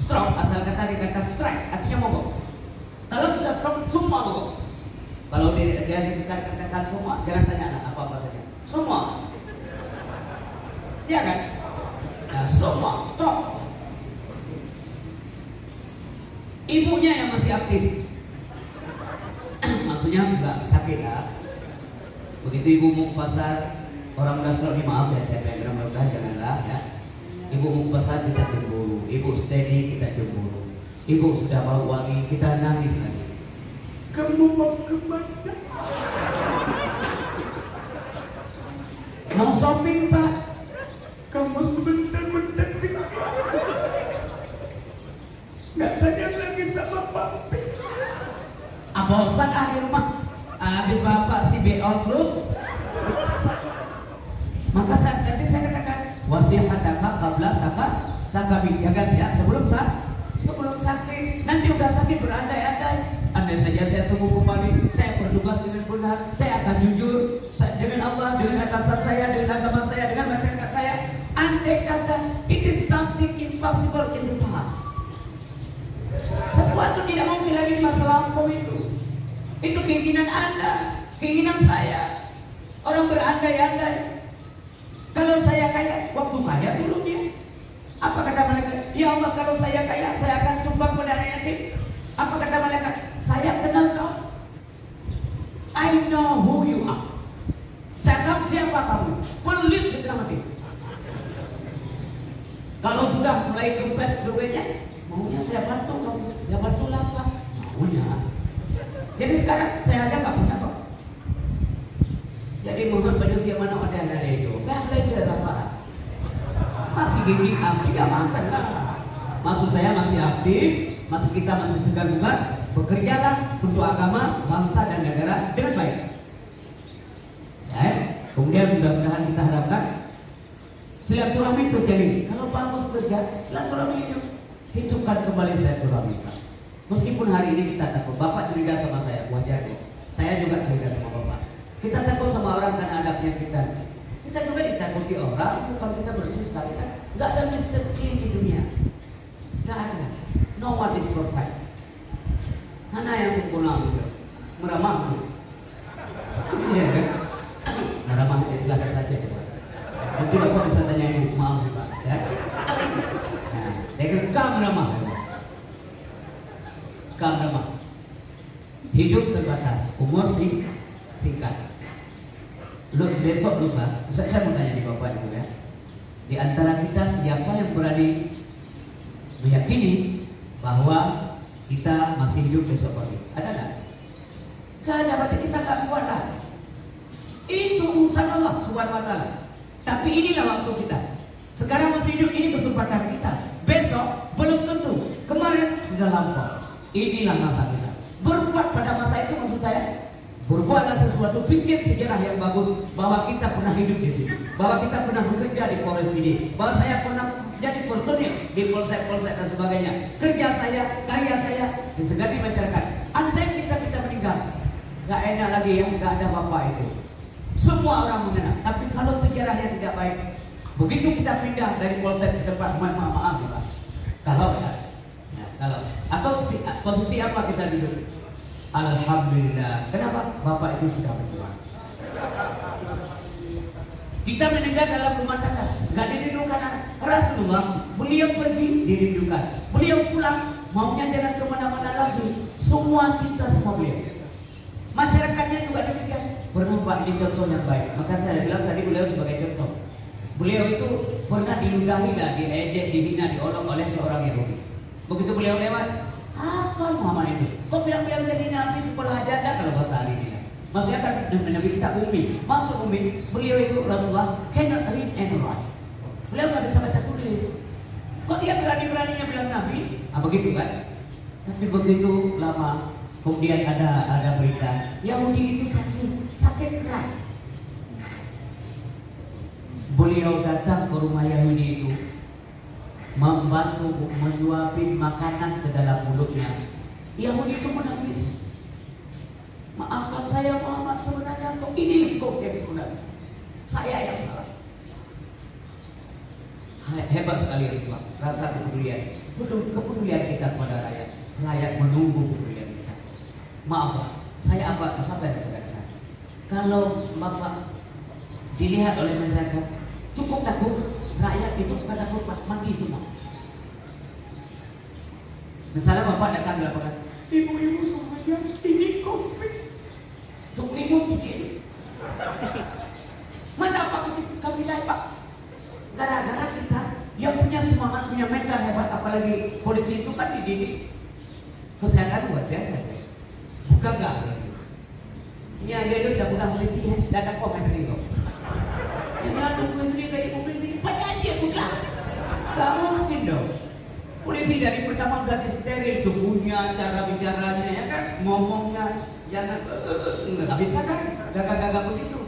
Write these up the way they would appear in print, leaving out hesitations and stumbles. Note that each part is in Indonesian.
Stroke asal kata dari kata strike, artinya mogok. Kalau sudah stroke semua mogok. Kalau dia dikatakan semua, jangan tanya anak apa saja. Semua. Iya kan? Nah, semua stop. Ibunya yang masih aktif, maksudnya enggak sakit lah. Begitu ibu mau ke pasar, orang udah stroke, maaf ya saya bilang mudah-mudahan janganlah ya. Ibu mau ke pasar kita cemburu, ibu steady kita cemburu, ibu sudah bau wangi kita nangis lagi. Kamu mau kemana? Mau shopping pak? Kamu sebentar-bentar nggak sayang lagi sama papi. Apa Ustaz di rumah? Habis bapak si BO terus. Maka tadi saya katakan wasihataka qabla sakabi, jaga ya sebelum sakit. Nanti udah sakit berandai-andai. Andai saja saya sembuh kembali, saya bertugas dengan benar, saya akan jujur dengan Allah, dengan atasan saya, dengan agama saya, dengan masyarakat saya. Andai kata it is something impossible in the past. Sesuatu tidak mungkin lagi masa lampau itu. Itu keinginan Anda, keinginan saya. Orang berandai-andai. Kalau saya kaya, waktu kaya dulu dia. Apa kata mereka? Ya Allah, kalau saya kaya, saya akan sumbang pada anak yatim. Apa kata mereka? Saya kenal kau. I know who you are. Saya tahu siapa kamu. Pelit setengah mati. Kalau sudah mulai kempes duitnya, maunya saya bantu kamu. Ya bantulah Pak. Maunya. Jadi sekarang saya aja nggak punya kok. Jadi menurut manusia mana ada yang dari itu? Nah, belajar apa? Masih gigi aktif ya makan lah. Maksud saya masih aktif, masih kita masih segar bugar, bekerjalah untuk agama, bangsa dan negara dengan baik. Ya, kemudian mudah-mudahan kita harapkan silaturahmi terjadi. Kalau Pak Mus kerja, silaturahmi itu hidupkan kembali silaturahmi. Meskipun hari ini kita takut, Bapak curiga sama saya, wajar kok. Saya juga curiga sama Bapak. Kita takut sama orang karena adabnya kita. Kita juga ditakuti orang, bukan kita bersih sekali kan. Gak ada Mr. Clean di dunia. Gak ada. No one is perfect. Mana yang sempurna gitu? Meramah. Iya kan? Meramah silakan saja. Nanti Bapak bisa tanya ibu, maaf Pak. Ya. Nah, dia meramah. Keagamaan. Hidup terbatas, umur singkat. Besok lusa, saya mau tanya di Bapak Ibu ya. Di antara kita siapa yang berani meyakini bahwa kita masih hidup besok pagi? Ada nggak? Gak ada, berarti kita gak kuat lah. Itu urusan Allah Subhanahu wa Ta'ala. Tapi inilah waktu kita. Sekarang masih hidup, ini kesempatan kita. Besok belum tentu. Kemarin sudah lampau. Inilah masa kita. Berbuat pada masa itu maksud saya, berbuatlah sesuatu, bikin sejarah yang bagus bahwa kita pernah hidup di sini, bahwa kita pernah bekerja di Polres ini, bahwa saya pernah jadi personil di polsek-polsek dan sebagainya. Kerja saya, karya saya disegani masyarakat. Andai kita meninggal, gak enak lagi ya, gak ada bapak itu. Semua orang mengenal. Tapi kalau sejarahnya tidak baik, begitu kita pindah dari polsek setempat, maaf ya Pak. Kalau atau posisi apa kita duduk? Alhamdulillah. Kenapa? Bapak itu sudah berjuang. Kita mendengar dalam rumah tangga, nggak dirindukan anak. Rasulullah, beliau pergi dirindukan. Beliau pulang, maunya jangan kemana-mana lagi. Semua cinta sama beliau. Masyarakatnya juga demikian. Pernah Pak ini contoh yang baik. Maka saya bilang tadi beliau sebagai contoh. Beliau itu pernah diludahi, diejek, dihina, diolok oleh seorang Yahudi. Begitu beliau lewat, apa Muhammad itu? Kok bilang-bilang jadi Nabi sekolah janda kalau bahasa hari ini? Maksudnya kan Nabi kita ummi. Maksud ummi, beliau itu Rasulullah cannot read and write. Beliau nggak bisa baca tulis. Kok dia berani-beraninya bilang Nabi? Ah begitu kan? Tapi begitu lama, kemudian ada berita Yahudi itu sakit keras. Beliau datang ke rumah Yahudi itu, membantu menyuapin makanan ke dalam mulutnya. Yahudi itu menangis. Maafkan saya Muhammad, sebenarnya kok ini kok yang sebenarnya. Saya yang salah. Hebat sekali itu Pak, rasa kepedulian. kepedulian kita kepada rakyat. Rakyat menunggu kepedulian kita. Maaf Pak, saya apa yang saya katakan. Kalau Bapak dilihat oleh masyarakat, cukup takut, rakyat itu bukan takut mati semua. Misalnya Bapak datang lapangan, ibu-ibu semuanya ini COVID, ibu begini. Mana Pak kami lain Pak? Gara-gara kita yang punya semangat, punya mental hebat, apalagi polisi itu kan dididik kesehatan luar biasa. Bukan enggak? Ini aja itu sudah bukan polisi, datang komen dari kau. Ini ada polisi kayak polisi, saja aja bukan. Tak mungkin dong. Polisi dari pertama udah disteril tubuhnya, cara bicaranya, ya kan, ngomongnya, jangan nggak bisa kan, gagak-gagak begitu.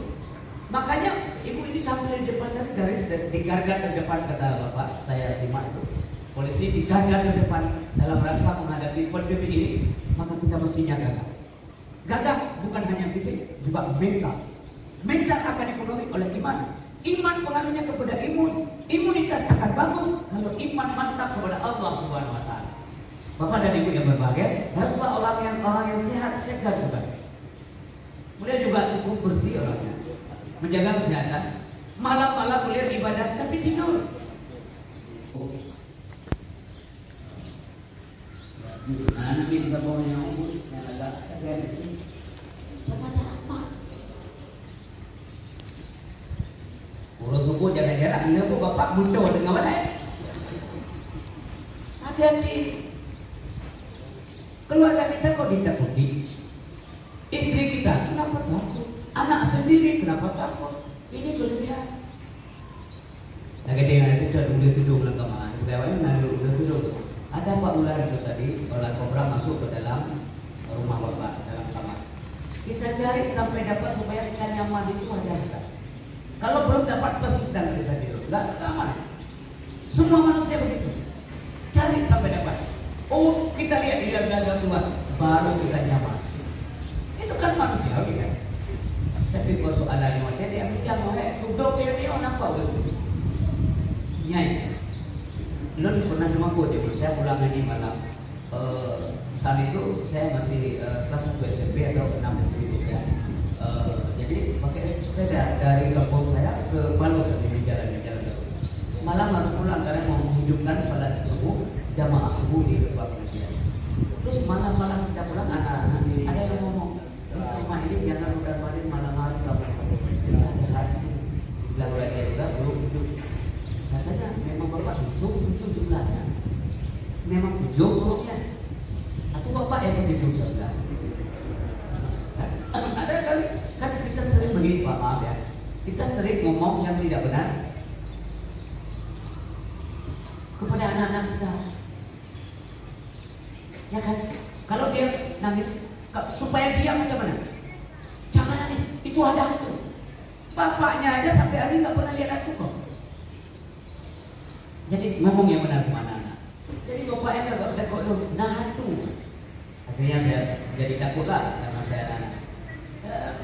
Makanya ibu ini sampai di depan tadi garis di garda terdepan kata Bapak, saya simak itu. Polisi di garda terdepan dalam rangka menghadapi pandemi ini, maka kita mestinya gagah. Gagah bukan hanya fisik, juga mental. Mental akan dipenuhi oleh iman. Iman pengaruhnya kepada imunitas akan bagus kalau iman mantap kepada Allah Subhanahu Wa Taala. Bapak dan Ibu yang berbahagia, haruslah orang yang sehat segar juga. Kemudian juga cukup bersih orangnya, menjaga kesehatan. Malam-malam beliau ibadah tapi tidur. Anak minta bawanya umur yang agak terjadi. Urus buku jaga-jaga, anda kok Bapak muncul dengan mana? Hati-hati. Keluarga kita kok ditakuti? Istri kita kenapa takut? Anak sendiri kenapa takut? Ini berlebihan. Lagi dengan itu sudah boleh tuduh belakang, pegawainya naruh boleh tuduh. Ada Pak ular itu tadi, ular kobra masuk ke dalam rumah Bapak, dalam kamar. Kita cari sampai dapat supaya kita nyaman itu aja Ustaz. Kalau belum dapat pasti kita bisa tidur, nggak aman. Semua manusia begitu. Cari sampai dapat. Oh, kita lihat dia belajar Tuhan, baru kita nyaman. Itu kan manusia, kan? Tapi kalau soalannya macam dia bilang, duduk dia nampak betul. Nyai, lo pernah cuma dia. Saya pulang ini malam. Saat itu saya masih kelas 1 SMP atau 6 SD ya. Jadi pakai sepeda dari kampung saya ke Palu di jalan terus. Malam harus pulang karena mau menghidupkan salat subuh, jamaah subuh di tempat pengajian. Terus malam-malam kita pulang, anak-anak ada yang ngomong, selama ini jangan udah-balik malam-malam kamu ada hati. Istilah mereka juga belum hidup. Katanya memang Bapak hidup jumlahnya, memang hidup hurufnya. Aku Bapak yang hidup sebelah. Ada kali kan kita sering begini Pak, maaf ya, kita sering ngomong yang tidak benar kepada anak-anak kita, ya kan? Kalau dia nangis supaya diam bagaimana? Jangan nangis, itu ada aku. Bapaknya aja sampai hari nggak pernah lihat aku kok. Jadi ngomong yang benar sama anak-anak. Jadi bapaknya nggak takut loh, nah tuh. Akhirnya saya jadi takut lah sama saya anak.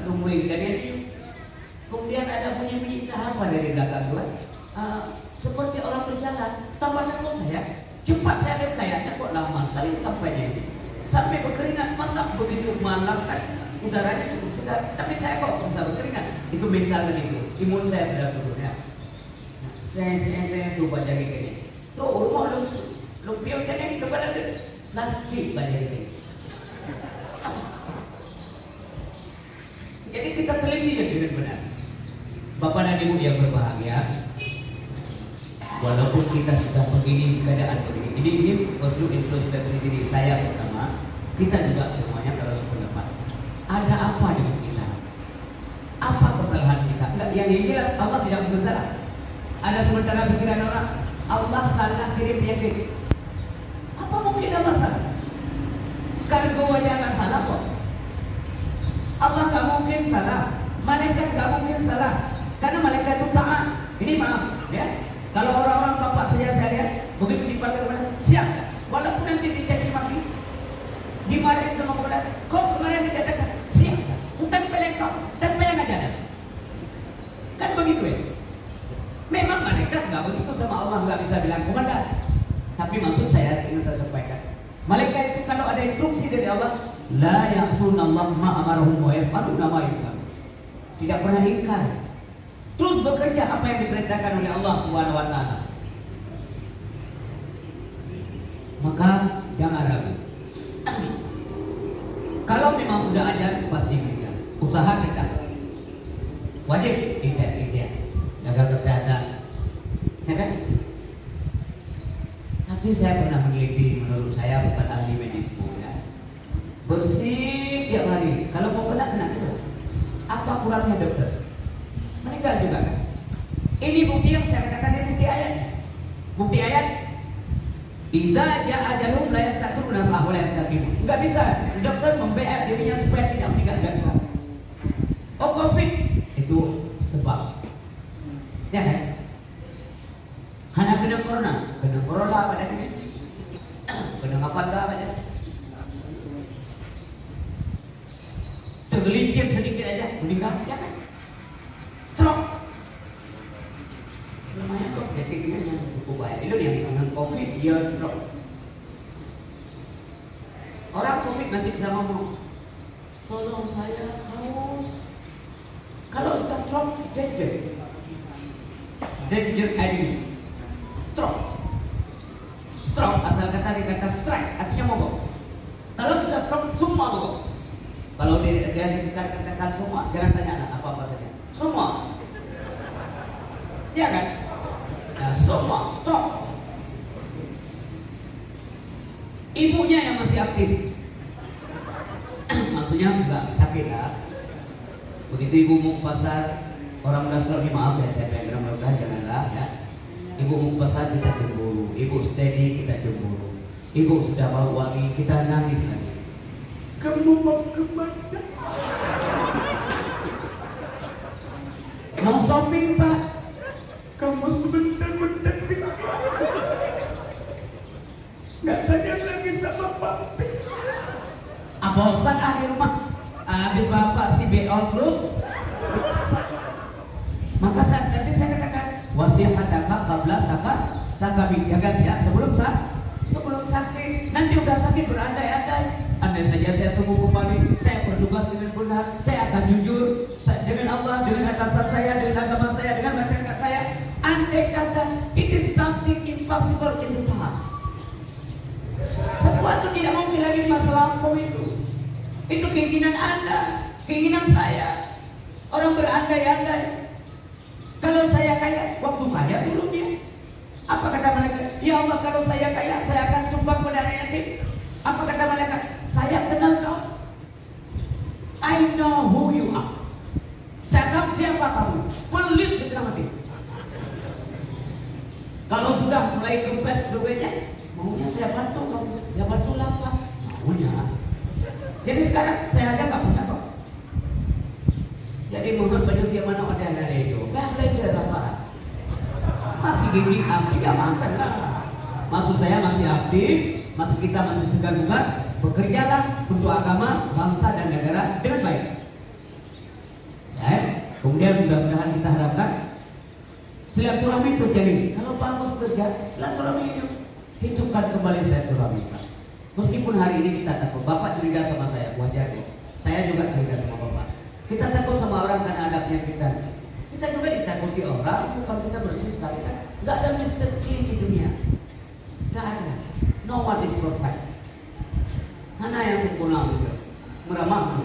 Nungguin dari kemudian ada bunyi-bunyi apa dari belakang gua, seperti orang berjalan. Tambah takut saya, cepat saya lihat kayaknya kok lama sekali sampainya ini, sampai berkeringat. Masa begitu malam kan udaranya cukup segar, tapi saya kok bisa berkeringat? Itu mental begitu, imun saya sudah turun ya. Saya coba jadi gini, tuh rumah lu pion jadi kepada plastik banyak ini. Jadi kita teliti dengan benar. Bapak dan Ibu yang berbahagia, walaupun kita sudah begini keadaan begini, ini perlu introspeksi diri saya pertama. Kita juga semuanya kalau berpendapat, ada apa dengan kita? Apa kesalahan kita? Enggak, yang ini Allah tidak bersalah. Ada sementara pikiran orang, Allah salah kirim penyakit. Apa mungkin Allah salah? Kargo aja akan salah kok. Allah gak mungkin salah, malaikat gak mungkin salah, karena malaikat itu taat. Ini maaf ya, kalau orang-orang bapak saya lihat begitu dipanggil kepada siap, walaupun nanti dicaci maki, dimarahin sama kepada kau kemarin dikatakan siap, bukan pelengkap dan pelang aja ada. Kan begitu ya. Memang malaikat gak begitu sama Allah, gak bisa bilang komandan. Tapi maksud saya yang saya sampaikan. Malaikat itu kalau ada instruksi dari Allah, la ya'sunallah ma amarahum wa yaf'aluna ma yu'marun. Tidak pernah ingkar. Terus bekerja apa yang diperintahkan oleh Allah Subhanahu wa taala. Maka jangan ragu. Kalau memang sudah ajar pasti bisa. Usaha kita wajib kita jaga kesehatan, ya kan? Tapi saya pernah meneliti, menurut saya bukan ahli medis ya. Bersih tiap hari. Kalau mau kena juga. Apa kurangnya dokter? Meninggal juga kan? Ini bukti yang saya katakan, ini bukti ayat. Bukti ayat. Idza ja'a ajalum la yastakhiruna sa'ah wa la yastaqdimun. Enggak bisa dokter membayar dirinya supaya tidak meninggal, enggak bisa. Oh, Covid itu sebab. Ya kan? Hanya kena corona apa tadi? Kena apa aja? Tergelincir sedikit aja meninggal, ya kan? Stroke. Lumayan kok, detiknya yang cukup baik. Itu yang dengan Covid, dia stroke. Orang Covid masih bisa ngomong, tolong saya haus. Kalau sudah stroke, danger enemy. Stroke asal kata strike, artinya mogok. Kalau sudah stroke, semua mogok. Kalau dia dikatakan semua, jangan tanya apa saja. Semua, ya kan? Nah, semua stop. Ibunya yang masih aktif, maksudnya enggak sakit lah. Begitu ibu mau ke pasar, orang udah selalu maaf ya, saya bilang mudah-mudahan janganlah ya. Ibu mau ke pasar kita cemburu, ibu steady kita cemburu, ibu sudah bawa wangi kita nangis lagi. Kamu mau kemana? Mau shopping pak? Kamu sebentar-bentar nggak sayang lagi sama papi. Apa Ustaz di rumah? Habis bapak si BO terus. Maka tadi saya katakan wasihataka qabla sakami, jaga ya sebelum sakit. Nanti udah sakit berandai-andai. Andai saja saya sembuh kembali, saya bertugas dengan benar, saya akan jujur dengan Allah, dengan atasan saya, dengan agama saya, dengan masyarakat saya. Andai kata it is something impossible in the past. Sesuatu tidak mungkin lagi masa lampau itu. Itu keinginan Anda, keinginan saya. Orang berandai-andai. Kalau saya kaya, waktu kaya dulu dia. Apa kata mereka? Ya Allah, kalau saya kaya, saya akan sumbang pada anak yatim. Apa kata mereka? Saya kenal kau. I know who you are. Saya tahu siapa kamu. Pelit setengah mati. Kalau sudah mulai kempes duitnya, maunya saya bantu kamu. Ya bantulah Pak. Maunya. Jadi sekarang saya aja nggak punya kok. Jadi menurut penelitian mana ada itu, nggak belajar apa. Masih gigi aktif ya makan lah. Maksud saya masih aktif, kita masih segar bugar, bekerjalah untuk agama, bangsa dan negara dengan baik. Ya, kemudian mudah-mudahan kita harapkan silaturahmi terjadi. Kalau bagus kerja, silaturahmi itu hidupkan kembali silaturahmi. Meskipun hari ini kita takut, Bapak curiga sama saya, wajar kok. Saya juga curiga sama Bapak. Kita takut sama orang karena ada penyakit. Kita juga ditakuti orang, bukan kita bersih sekali kan. Gak ada Mr. Clean di dunia. Gak ada. No one is perfect. Mana yang sempurna juga? Meramah.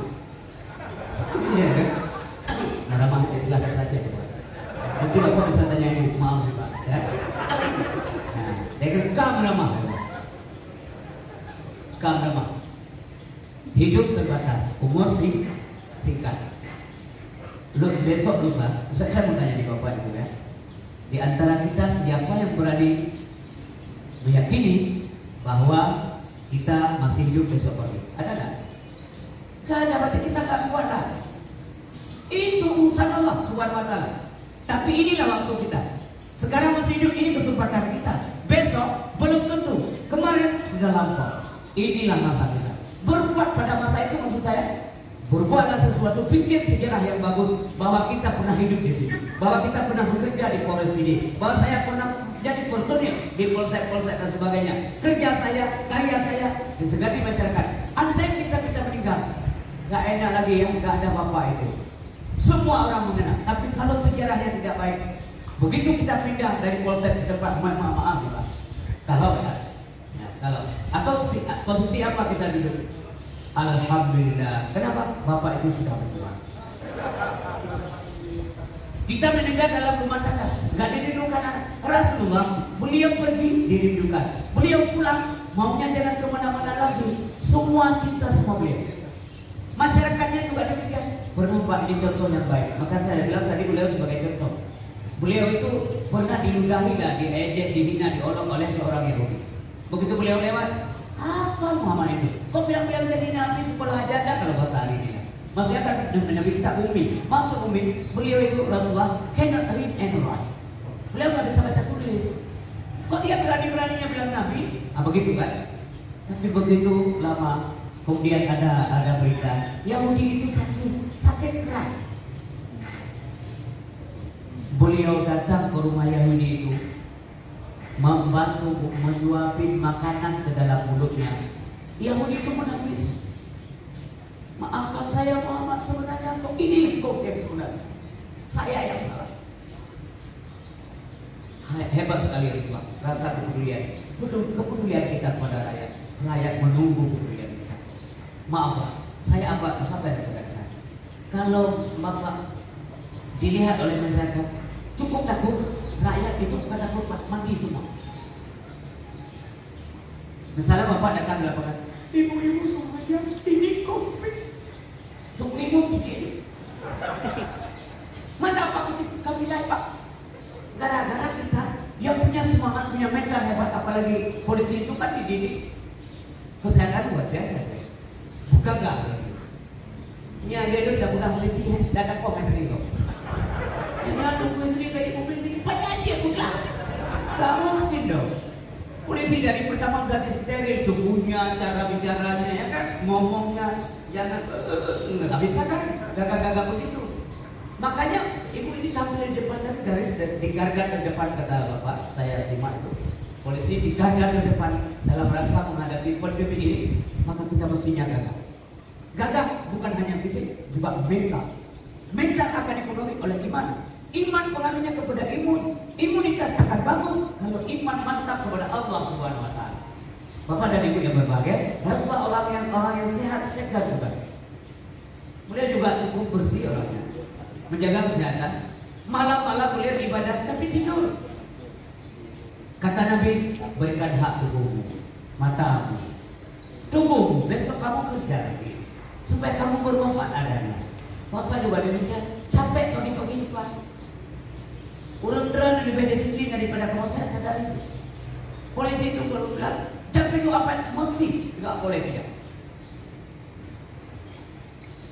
Iya kan? Meramah silahkan saja. Nanti Bapak bisa tanya ibu, maaf Pak. Ya? Nah, dia meramah. Meramah. Hidup terbatas, umur singkat. Besok lusa, saya mau tanya di Bapak itu ya. Di antara kita siapa yang berani meyakini bahwa kita masih hidup besok hari? Ada nggak? Gak ada, berarti kita nggak kuat lah. Itu urusan Allah Subhanahu wa taala. Tapi inilah waktu kita. Sekarang masih hidup, ini kesempatan kita. Besok belum tentu. Kemarin sudah lampau. Inilah masa kita. Berbuat pada masa itu maksud saya. Berbuatlah sesuatu, bikin sejarah yang bagus bahwa kita pernah hidup di sini, bahwa kita pernah bekerja di Polres ini, bahwa saya pernah jadi personil di polsek-polsek dan sebagainya. Kerja saya, karya saya disegani masyarakat. Andai kita meninggal, nggak enak lagi ya, nggak ada bapak itu. Semua orang mengenal. Tapi kalau sejarahnya tidak baik, begitu kita pindah dari polsek setempat, maaf ya Pak. Kalau atau posisi apa kita duduk? Alhamdulillah. Kenapa? Bapak itu sudah berjuang. Kita meninggal dalam rumah tangga, nggak dirindukan Rasulullah. Beliau pergi dirindukan. Beliau pulang maunya jalan kemana-mana lagi. Semua cinta sama beliau. Masyarakatnya juga demikian. Pernah Pak, ini contoh yang baik. Maka saya bilang tadi beliau sebagai contoh. Beliau itu pernah diludahi, diejek, dihina, diolok oleh seorang Yahudi. Begitu beliau lewat, apa Muhammad itu? Kok bilang-bilang jadi Nabi sekolah hajatnya kalau bahasa hari ini? Maksudnya kan Nabi kita ummi. Maksud ummi, beliau itu Rasulullah cannot read and write. Beliau nggak bisa baca tulis. Kok dia berani-beraninya bilang Nabi? Begitu kan? Tapi begitu lama, kemudian ada berita Yahudi itu sakit keras. Beliau datang ke rumah Yahudi itu, membantu menyuapin makanan ke dalam mulutnya. Yahudi itu menangis. Maafkan saya Muhammad, sebenarnya kok ini kok yang sebenarnya. Saya yang salah. Hebat sekali itu Pak, rasa kepedulian. Betul kepedulian kita kepada rakyat. Rakyat menunggu kepedulian kita. Maaf Pak, saya apa yang sebenarnya. Kalau Bapak dilihat oleh masyarakat, cukup takut rakyat itu pada tempat mandi semua. Misalnya Bapak datang di lapangan, ibu-ibu semuanya ini COVID. Cukup minum begini. Mana Pak kami lain Pak? Gara-gara kita yang punya semangat, punya mental hebat, apalagi polisi itu kan dididik kesehatan luar biasa. Bukan nggak? Ini aja itu sudah bukan polisi, datang komen itu. Yang tunggu itu kayak polisi banyak aja bukan? Gak mungkin dong. Polisi dari pertama berarti steril tubuhnya, cara bicaranya, ya kan, ngomongnya jangan nggak bisa kan, gagak-gagak begitu. Makanya ibu ini sampai di depan dari garda terdepan kata Bapak, saya simak itu. Polisi di garda terdepan dalam rangka menghadapi pandemi ini, maka kita mestinya gagah. Gagah bukan hanya fisik, juga mental. Mental akan dipenuhi oleh iman. Iman pengaruhnya kepada imunitas akan bagus kalau iman mantap kepada Allah Subhanahu Wa Taala. Bapak dan Ibu yang berbahagia, haruslah orang yang sehat segar juga. Beliau juga cukup bersih orangnya, menjaga kesehatan. Malam-malam beliau ibadah tapi tidur. Kata Nabi, berikan hak tubuhmu, matamu, tubuhmu. Besok kamu kerja lagi, supaya kamu bermanfaat adanya. Bapak juga demikian, capek pagi-pagi Pak. Urang terang lebih disiplin daripada kalau saya sadari. Polisi itu perlu bilang, capek itu apa? Mesti tidak boleh tidak.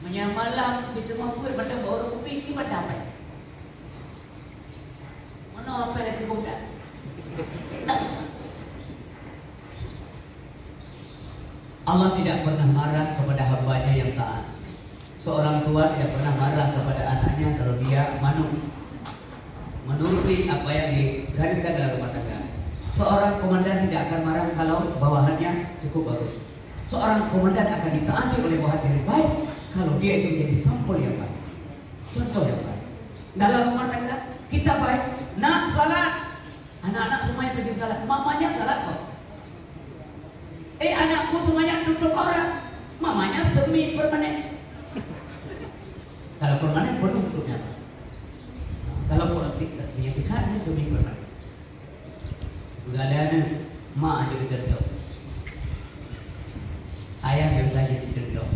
Menyamalam kita mampu pada orang kopi ini pada apa? Mana apa yang dikodak? Allah tidak pernah marah kepada hambanya yang taat. Seorang tua tidak pernah marah kepada anaknya kalau dia menuruti apa yang digariskan dalam rumah tangga. Seorang komandan tidak akan marah kalau bawahannya cukup bagus. Seorang komandan akan ditaati oleh bawahan yang baik kalau dia itu menjadi sampul yang baik, contoh yang baik. Dalam rumah tangga kita baik, nak salat, anak-anak semuanya pergi salat, mamanya salat kok. Anakku semuanya tutup orang, mamanya semi permanen. Kalau permanen penuh tutupnya. Kalau penyakitnya semi permanen. Begadangnya mak aja dicerdok, ayah biasa aja dicerdok.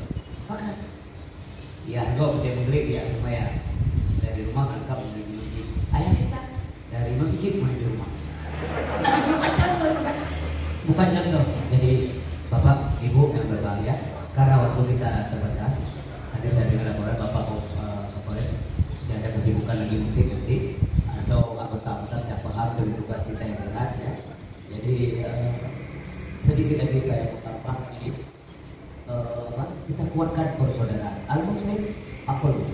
Maka ya kau percaya mengelik ya supaya dari rumah lengkap menuju masjid. Ayah kita dari masjid menuju rumah. Bukan contoh. Jadi Bapak Ibu yang berbahagia, karena waktu kita terbatas, nanti saya dengar laporan Bapak Kapolres tidak ada kesibukan lagi mungkin nanti, atau anggota-anggota tidak paham dengan tugas kita yang berat ya. Jadi sedikit lagi saya tambah ini, kita kuatkan persaudaraan. Al-Muslim apa itu?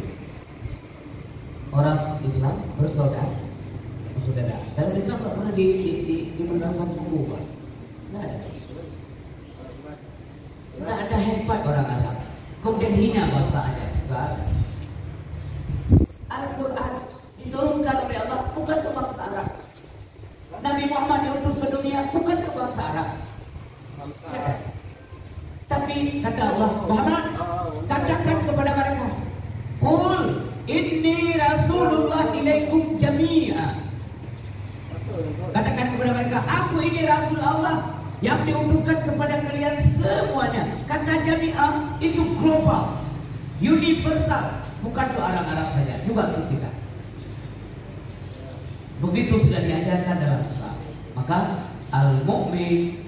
Orang Islam bersaudara. saudara. Dalam Islam nggak pernah menerapkan suku, Pak. Nggak ada. Nggak ada hebat orang Arab. Kemudian hina bangsa aja. Nggak ada. Al-Quran diturunkan oleh Allah bukan ke bangsa Arab. Nabi Muhammad diutus ke dunia bukan ke bangsa Arab. Ya. Tapi kata Allah, Muhammad katakan kepada mereka, Qul inni rasulullah ilaikum jami'a. Katakan kepada mereka, aku ini Rasul Allah yang diutuskan kepada kalian semuanya. Kata jami'a itu global, universal, bukan ke orang Arab saja, juga ke kita. Begitu sudah diajarkan dalam Islam. Maka al-mu'min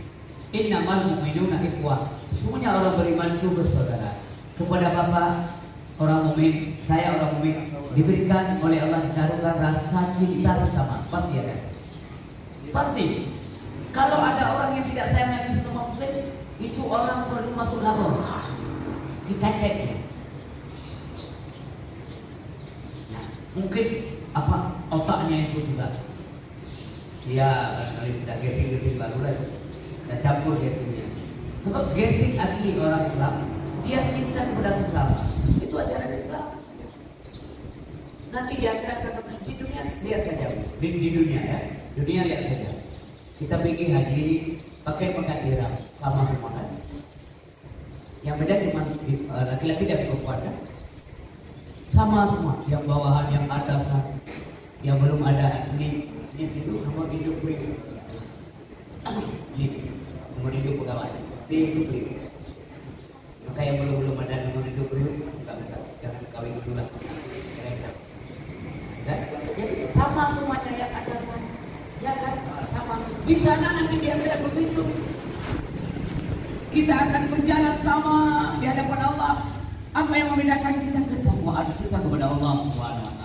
innamal mu'minuna ikhwah. Semuanya orang beriman itu bersaudara. Kepada Bapak orang mukmin, saya orang mukmin, diberikan oleh Allah ditaruhkan rasa cinta sesama. Pasti ada. Pasti. Kalau ada orang yang tidak sayang lagi sesama muslim, itu orang perlu masuk neraka. Kita cek. Nah, mungkin apa otaknya itu sudah, ya sudah gesing baru lagi, dan campur gesingnya. Untuk gesing asli orang Islam, dia cinta kepada sesama. Itu ajaran Islam. Nanti dia akan katakan di dunia lihat saja, di dunia ya, dunia lihat saja. Kita pergi haji pakai pakai ihram sama semua kan. Yang beda cuma laki-laki dan perempuan kan? Sama semua. Yang bawahan, yang atasan, yang belum ada ini itu nomor hidup ini nomor hidup pegawai. Itu maka yang belum ada nomor hidup dulu nggak bisa, jangan kawin dulu lah. Jadi sama semuanya yang ada sana, ya kan? Sama. Di sana nanti dia tidak begitu. Kita akan berjalan sama di hadapan Allah. Apa yang membedakan kita? Kesamaan kita kepada Allah Subhanahu wa Ta'ala.